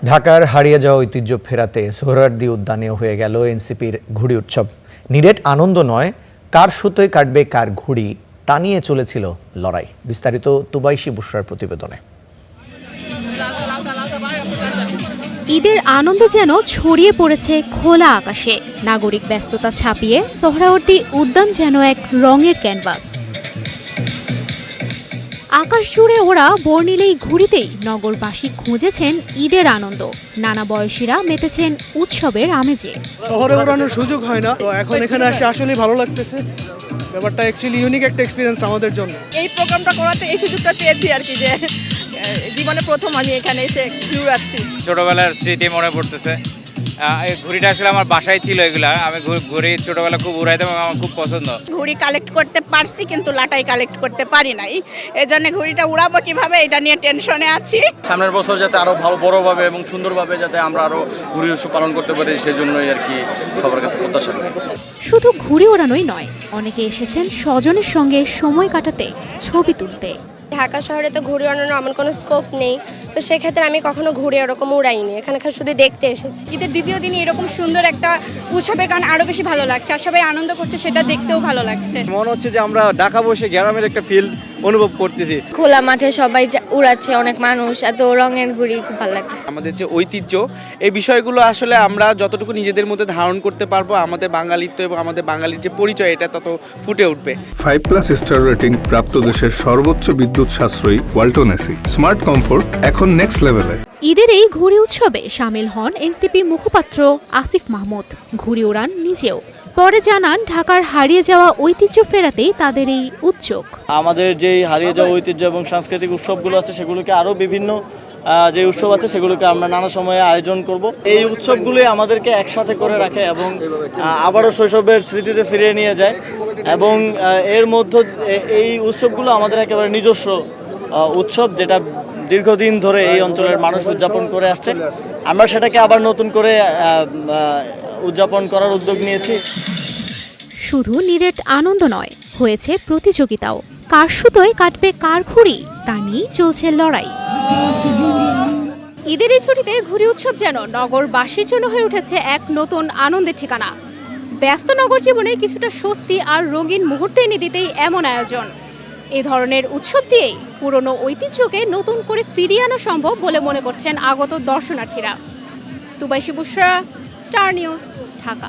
ঢাকার হারিয়ে যাওয়া ঐতিহ্য ফেরাতে সোহরাওয়ার্দী উদ্যানেও হয়ে গেল এনসিপির ঘুড়ি উৎসব। নিরেট আনন্দ নয়, কার সুতোয় কাটবে কার ঘুড়ি তা নিয়ে চলেছিল লড়াই। বিস্তারিত তুবাইশী বুশরার প্রতিবেদনে। ঈদের আনন্দ যেন ছড়িয়ে পড়েছে খোলা আকাশে। নাগরিক ব্যস্ততা ছাপিয়ে সোহরাওয়ার্দী উদ্যান যেন এক রঙের ক্যানভাস। আকাশ জুড়ে ওরা বর্ণিলেই ঘুড়িতেই নগরবাসী খুঁজেছেন ঈদের আনন্দ। নানা বয়সীরা মেতেছেন উৎসবের আমেজে। শহরে ওড়ানোর সুযোগ হয় না, তো এখন এখানে আসে আসলে ভালো লাগতেছে। ব্যাপারটা অ্যাকচুয়ালি ইউনিক একটা এক্সপিরিয়েন্স আমাদের জন্য। এই প্রোগ্রামটা করাতে এই সুযোগটা পেয়েছি আর কি, যে জীবনে প্রথম আমি এখানে এসে ঘুরাচ্ছি। ছোটবেলার স্মৃতি মনে পড়তেছে। এই ঘুড়িটা আসলে আমার বাসায় ছিল, এগুলা আমি ঘুড়ি ছোটবেলা খুব উড়াইতাম, আমার খুব পছন্দ। ঘুড়ি কালেক্ট করতে পারছি কিন্তু লাটাই কালেক্ট করতে পারি নাই, এজন্য ঘুড়িটা উড়াবো কিভাবে এটা নিয়ে টেনশনে আছি। সামনের বছর যাতে আরো ভালো বড়ভাবে এবং সুন্দরভাবে যাতে আমরা আরো ঘুড়ি উৎসব পালন করতে পারি, সেজন্যই আর কি সবার কাছে প্রত্যাশা করি। শুধু ঘুড়ি ওড়ানোই নয়, অনেকে এসেছেন স্বজনের সঙ্গে সময় কাটাতে, ছবি তুলতে। ঢাকা শহরে তো ঘুড়ি ওড়ানোর এমন কোনো স্কোপ নেই, তো সেক্ষেত্রে আমি কখনো ঘুড়ি এরকম উড়াইনি, এখানে শুধু দেখতে এসেছি। ঈদের দ্বিতীয় দিনে এরকম সুন্দর একটা উৎসবের কারণে আরো বেশি ভালো লাগছে, আর সবাই আনন্দ করছে, সেটা দেখতেও ভালো লাগছে। মনে হচ্ছে যে আমরা ঢাকা বসে গ্রামের একটা ফিল অনুভব করতেছি। খোলা মাঠে সবাই উড়াচ্ছে, অনেক মানুষ, এত রঙের ঘুড়ি, খুব ভালো লাগছে। আমাদের যে ঐতিহ্য, এই বিষয়গুলো আসলে আমরা যতটুকু নিজেদের মধ্যে ধারণ করতে পারবো, আমাদের বাঙালিত্ব এবং আমাদের বাঙালির যে পরিচয়, এটা তত ফুটে উঠবে। 5+ স্টার রেটিং প্রাপ্ত দেশের সর্বোচ্চ বিদ্যুৎ সাশ্রয়ী ওয়ালটন এসি স্মার্ট কমফোর্ট এখন নেক্সট লেভেলে। ঈদের এই ঘুড়ি উৎসবে সামিল হন এনসিপি মুখপাত্র আসিফ মাহমুদ। ঘুড়ি ওড়ান নিজেও। পরে জানান, ঢাকার হারিয়ে যাওয়া ঐতিহ্য ফেরাতেই তাদের এই উদ্যোগ। আমাদের যেই হারিয়ে যাওয়া ঐতিহ্য এবং সাংস্কৃতিক উৎসবগুলো আছে, সেগুলোকে আরো বিভিন্ন যে উৎসব আছে সেগুলোকে আমরা নানা সময়ে আয়োজন করব। এই উৎসবগুলি আমাদেরকে একসাথে করে রাখে এবং আবারও শৈশবের স্মৃতিতে ফিরিয়ে নিয়ে যায়, এবং এর মধ্যে এই উৎসবগুলো আমাদের একেবারে নিজস্ব উৎসব, যেটা দীর্ঘদিন ধরে এই অঞ্চলের মানুষ উদযাপন করে আসছে। আমরা সেটাকে আবার নতুন করে উদযাপন করার উদ্যোগ নিয়েছি। শুধু নিরেট আনন্দ নয়, হয়েছে প্রতিযোগিতাও। কার সুতোয় কাটবে কার ঘুড়ি তা নিয়ে চলছে লড়াই। ঈদের এই ছুটিতে ঘুড়ি উৎসব যেন নগরবাসীর জন্য হয়ে উঠেছে এক নতুন আনন্দের ঠিকানা। ব্যস্ত নগর জীবনে কিছুটা স্বস্তি আর রঙিন মুহূর্ত এনে দিতেই এমন আয়োজন। এ ধরনের উৎসব দিয়েই পুরনো ঐতিহ্যকে নতুন করে ফিরিয়ে আনা সম্ভব বলে মনে করছেন আগত দর্শনার্থীরা। তুবাইশী বুশরা, স্টার নিউজ, ঢাকা।